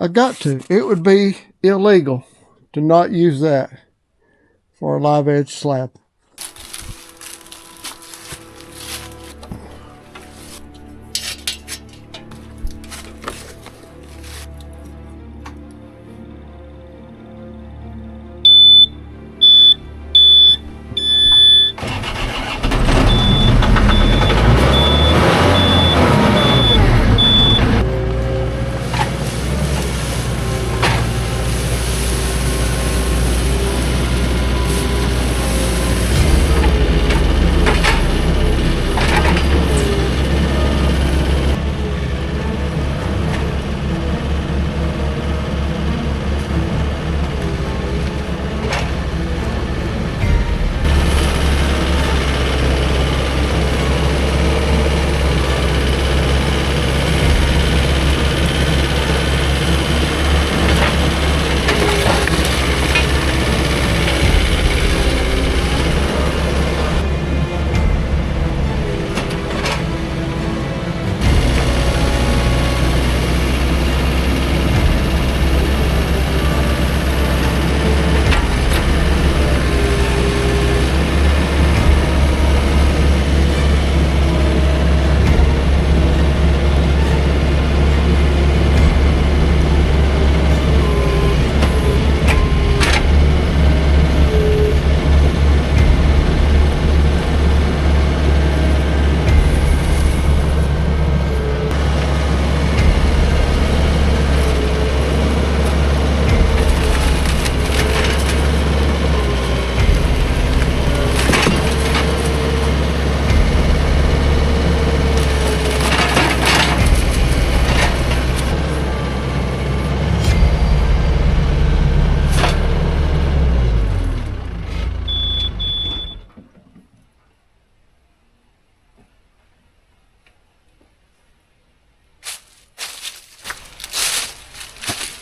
I got to. It would be illegal to not use that for a live edge slab.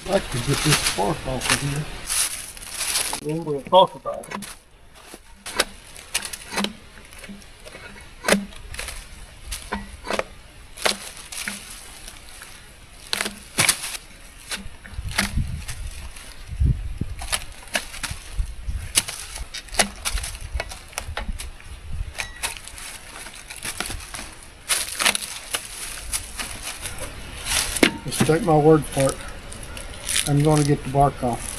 I'd like to get this bark off of here. Then we'll talk about it. Just take my word for it. I'm going to get the bark off.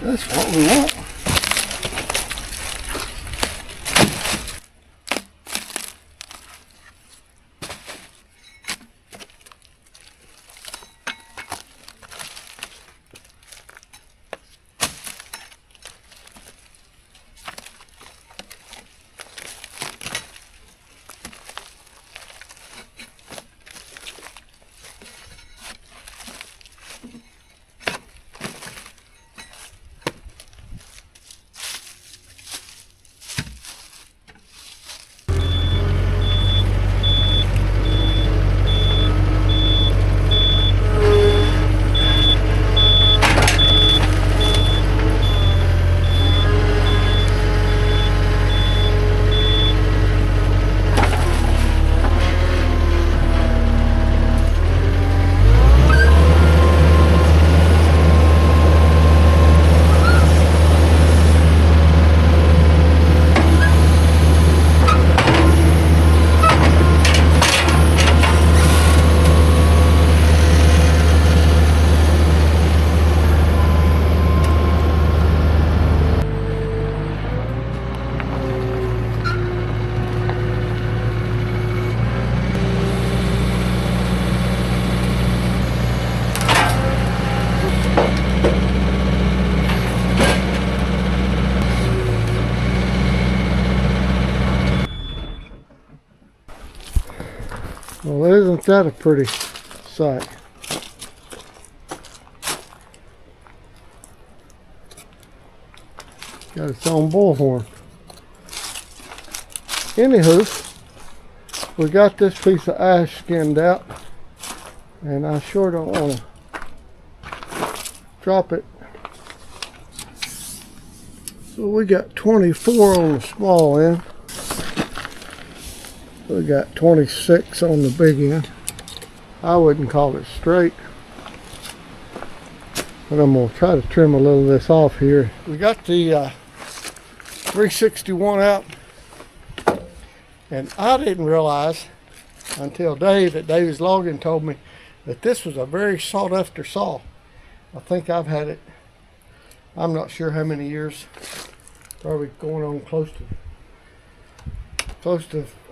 That's what we want. Isn't that a pretty sight? Got its own bullhorn. Anywho, we got this piece of ash skinned out, and I sure don't want to drop it. So we got 24 on the small end. We got 26 on the big end. I wouldn't call it straight, but I'm going to try to trim a little of this off here. We got the 361 out, and I didn't realize until Dave at Dave's Logging told me that this was a very sought after saw. I think I've had it, I'm not sure how many years, probably going on close to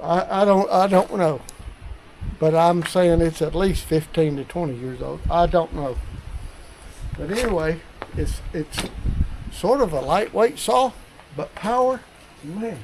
I don't know, but I'm saying it's at least 15 to 20 years old. I don't know, but anyway, it's sort of a lightweight saw, but power, man.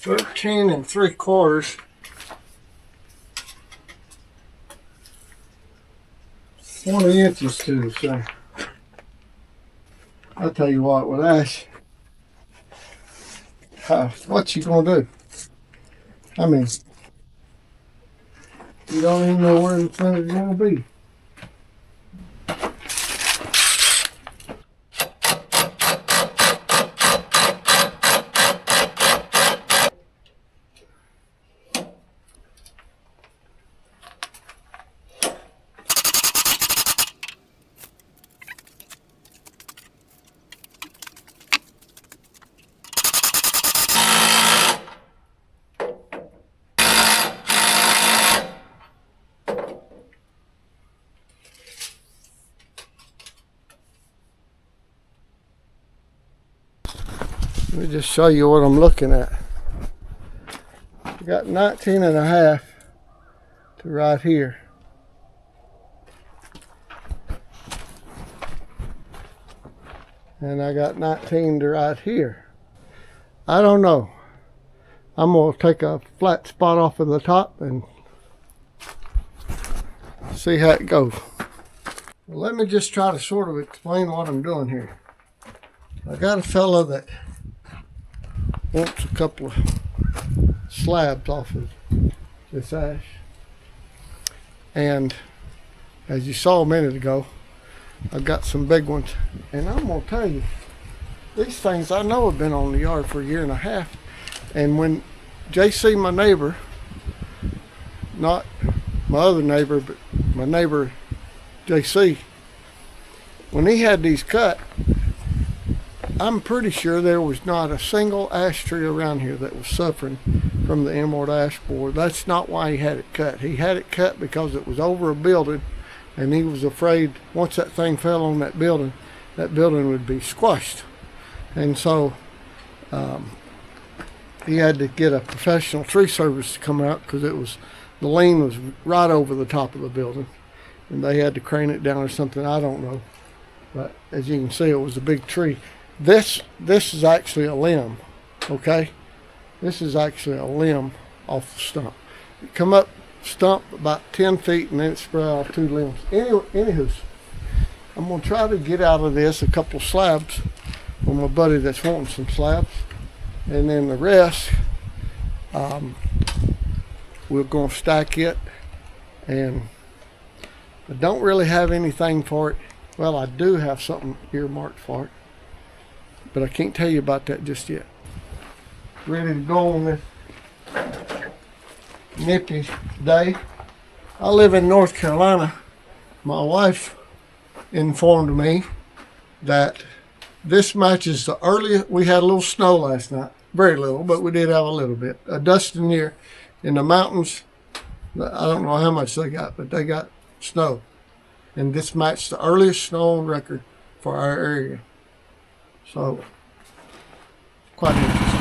$13 3/4. 20 inches to, so I'll tell you what, with ash, what you gonna do? I mean, you don't even know where the center's gonna be. Let me just show you what I'm looking at. I got 19.5 to right here. And I got 19 to right here. I don't know. I'm going to take a flat spot off of the top and see how it goes. Well, let me just try to sort of explain what I'm doing here. I got a fella that wants a couple of slabs off of this ash, and as you saw a minute ago, I've got some big ones. And I'm gonna tell you, these things I know have been on the yard for a year and a half. And when JC, my neighbor, not my other neighbor, but my neighbor JC, when he had these cut, I'm pretty sure there was not a single ash tree around here that was suffering from the emerald ash borer. That's not why he had it cut. He had it cut because it was over a building, and he was afraid once that thing fell on that building would be squashed. And so he had to get a professional tree service to come out because the lane was right over the top of the building, and they had to crane it down or something. I don't know, but as you can see, it was a big tree. This is actually a limb, okay? This is actually a limb off the stump. It come up stump about 10 feet and then it spread off 2 limbs. Anywho, I'm gonna try to get out of this a couple slabs for my buddy that's wanting some slabs, and then the rest we're gonna stack it. And I don't really have anything for it. Well, I do have something earmarked for it, but I can't tell you about that just yet. Ready to go on this nippy day. I live in North Carolina. My wife informed me that this matches the earliest. We had a little snow last night, very little, but we did have a little bit. A dusting here in the mountains. I don't know how much they got, but they got snow. And this matched the earliest snow on record for our area. So, quite interesting.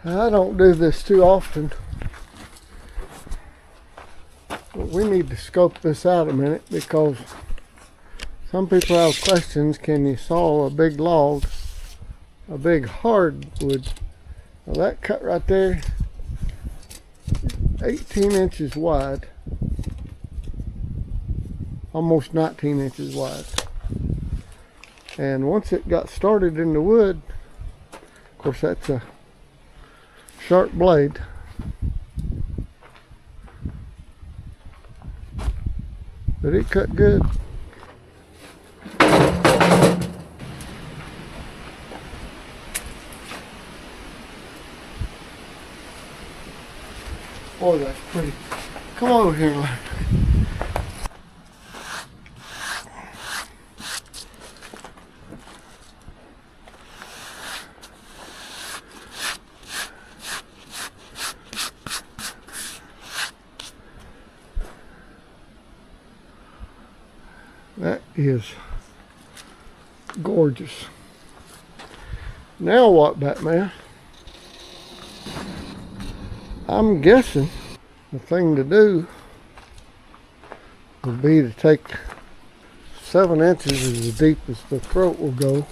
I don't do this too often, but we need to scope this out a minute because some people have questions. Can you saw a big log, a big hardwood? Well, that cut right there, 18 inches wide, almost 19 inches wide. And once it got started in the wood, of course that's a sharp blade. But it cut good. Boy, that's pretty. Come over here and look. That is gorgeous. Now what, Batman? I'm guessing the thing to do would be to take 7 inches is as deep as the throat will go,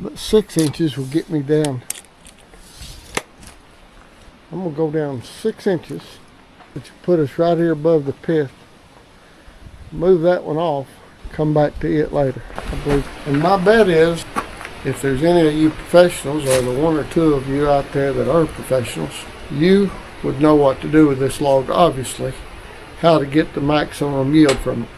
but 6 inches will get me down. I'm gonna go down 6 inches, which will put us right here above the pith. Move that one off, come back to it later, I believe. And my bet is, if there's any of you professionals, or the 1 or 2 of you out there that are professionals, you would know what to do with this log, obviously, how to get the maximum yield from it.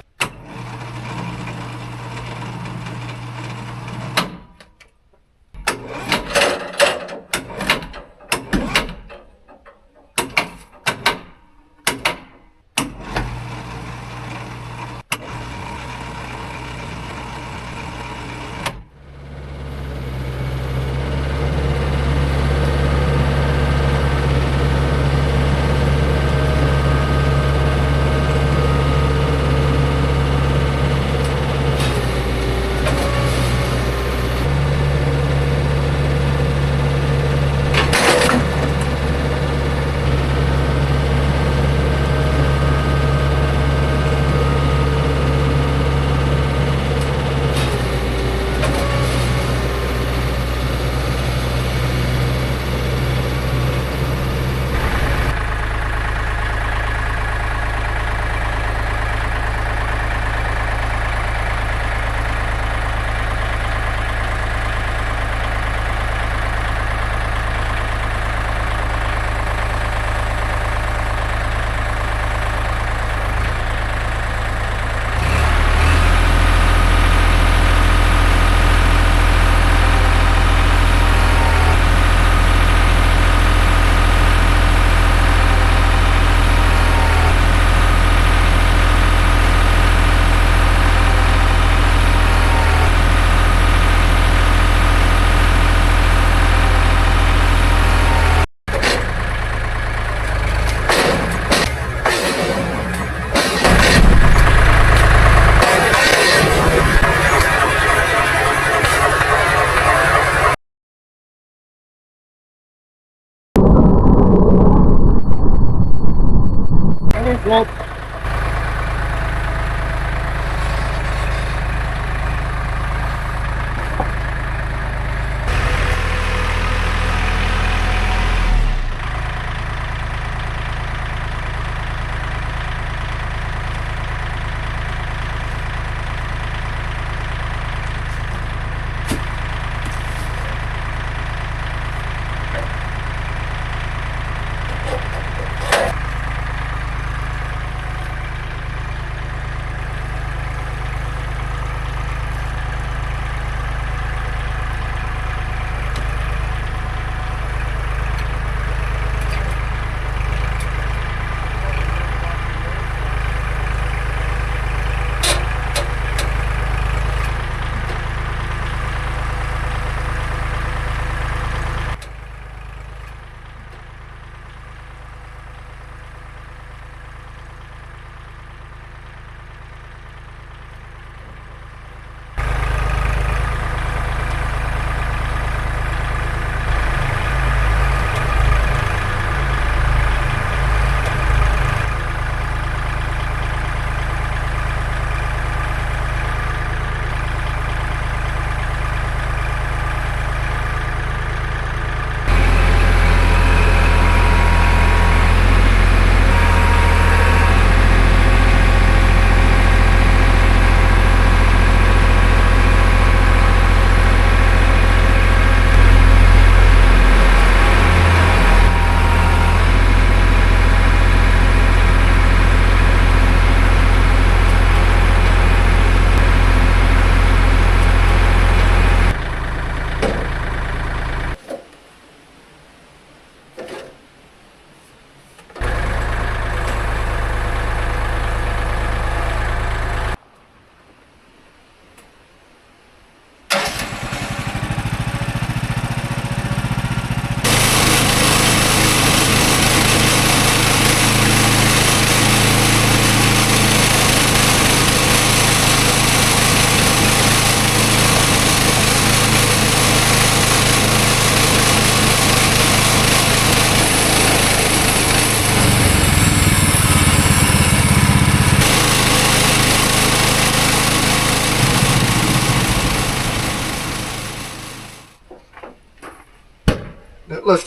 Well,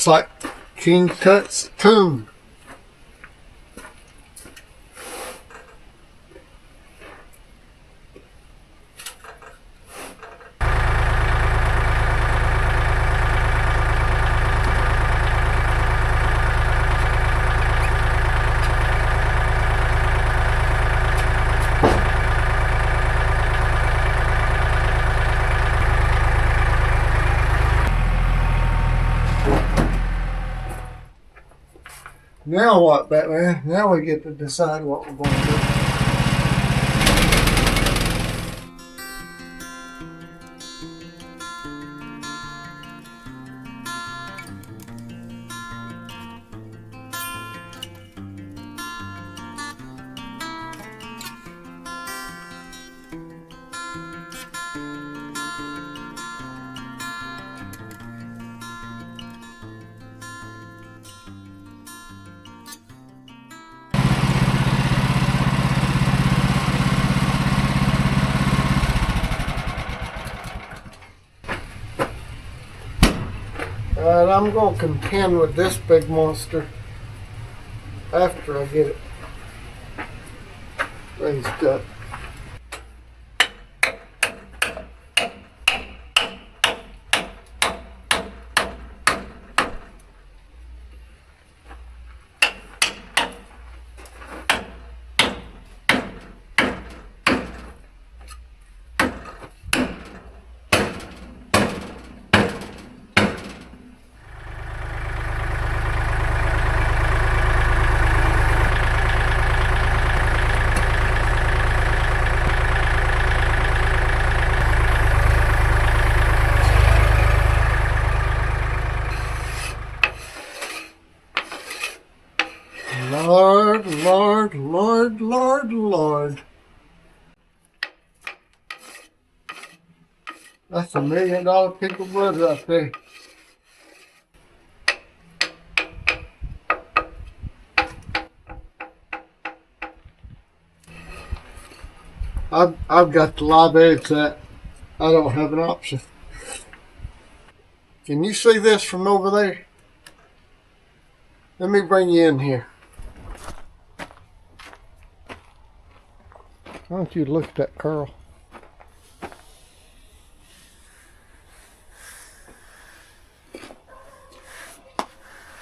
looks like King Tut's tomb. Now what, Batman? Now we get to decide what we're going to do. Alright, I'm going to contend with this big monster after I get it raised up. Lord, Lord, Lord, Lord, Lord. That's $1 million pick of wood right there. I've got the live edge that I don't have an option. Can you see this from over there? Let me bring you in here. Why don't you look at that curl?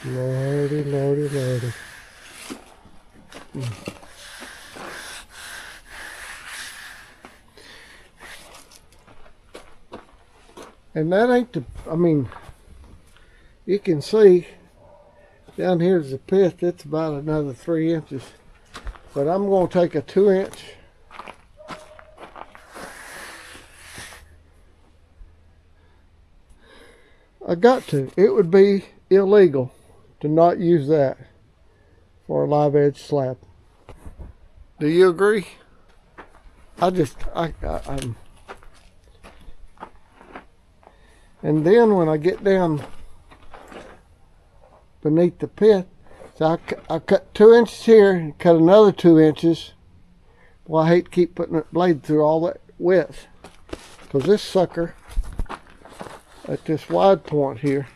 Lordy, lordy, lordy. And that ain't the, I mean, you can see down here's the pith. It's about another 3 inches. But I'm going to take a 2-inch. I got to. It would be illegal to not use that for a live edge slab. Do you agree? I'm. And then when I get down beneath the pith, so I cut 2 inches here and cut another 2 inches. Well, I hate to keep putting that blade through all that width, because this sucker at this wide point here,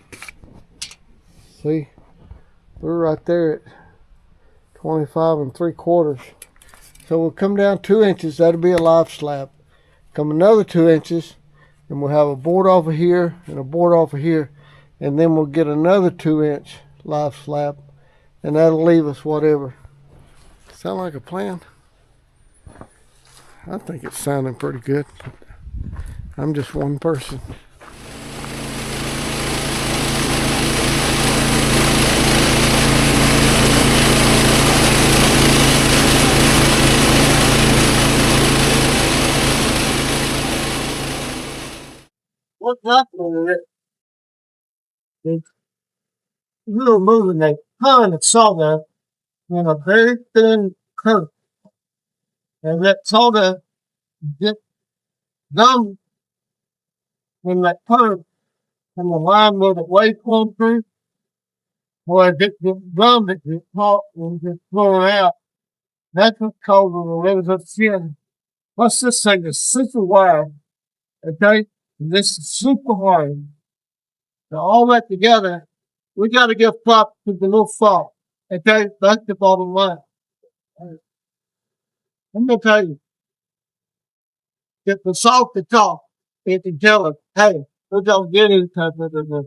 see, we're right there at 25 3/4. So we'll come down 2 inches. That'll be a live slab. Come another 2 inches, and we'll have a board off of here and a board off of here, and then we'll get another 2-inch live slab, and that'll leave us whatever. Sound like a plan? I think it's sounding pretty good. I'm just one person. What's happening with it? You're moving a ton of solder in a very thin coat. And that solder gets gum in that coat from the line where the wave comes through, or it gets gum that gets caught and gets thrown out. That's what's causing the layers of skin. Let's just say it's super wide, okay? And this is super hard. So all that together We got to give props to the little fall. Okay, that's the bottom line. I'm gonna tell you, if the salt the talk, if you tell us, hey, we're gonna get into this.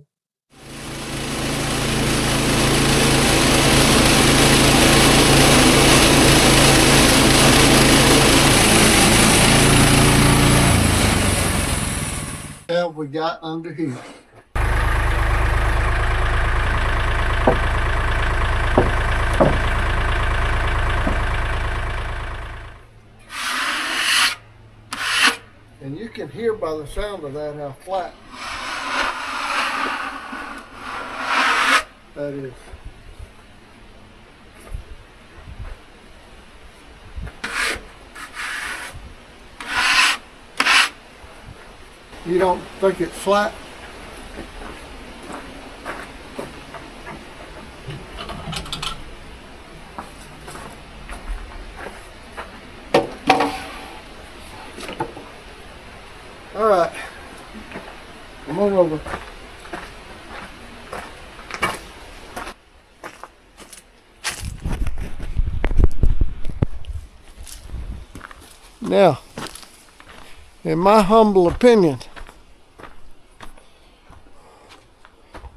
Have we got under here? And you can hear by the sound of that how flat that is. You don't think it's flat? All right, come on over. Now, in my humble opinion,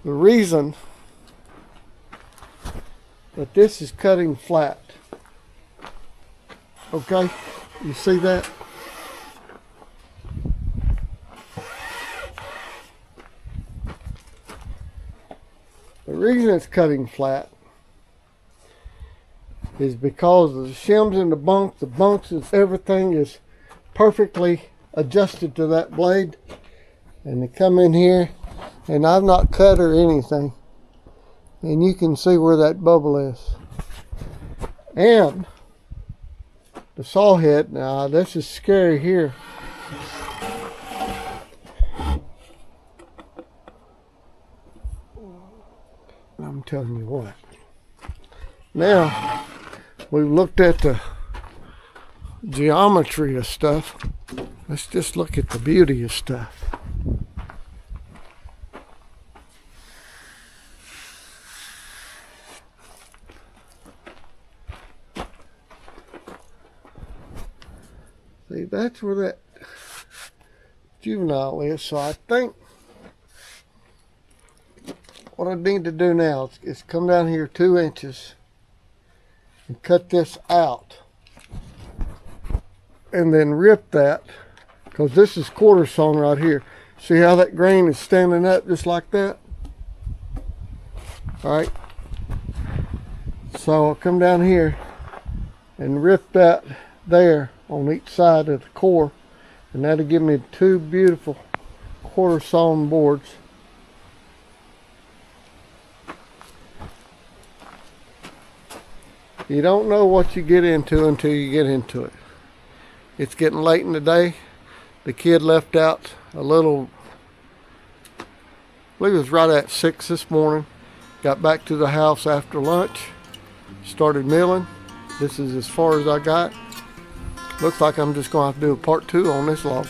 the reason that this is cutting flat, okay, you see that? The reason it's cutting flat is because of the shims in the bunks is everything is perfectly adjusted to that blade, and they come in here, and I've not cut or anything, and you can see where that bubble is. And the saw head, now this is scary here. I'm telling you what. Now, we've looked at the geometry of stuff. Let's just look at the beauty of stuff. See, that's where that juvenile is. So I think what I need to do now is come down here 2 inches and cut this out, and then rip that, because this is quarter sawn right here. See how that grain is standing up just like that? All right. So I'll come down here and rip that there on each side of the core, and that'll give me 2 beautiful quarter sawn boards. You don't know what you get into until you get into it. It's getting late in the day. The kid left out a little, I believe it was right at 6 this morning. Got back to the house after lunch, started milling. This is as far as I got. Looks like I'm just going to have to do a part 2 on this log.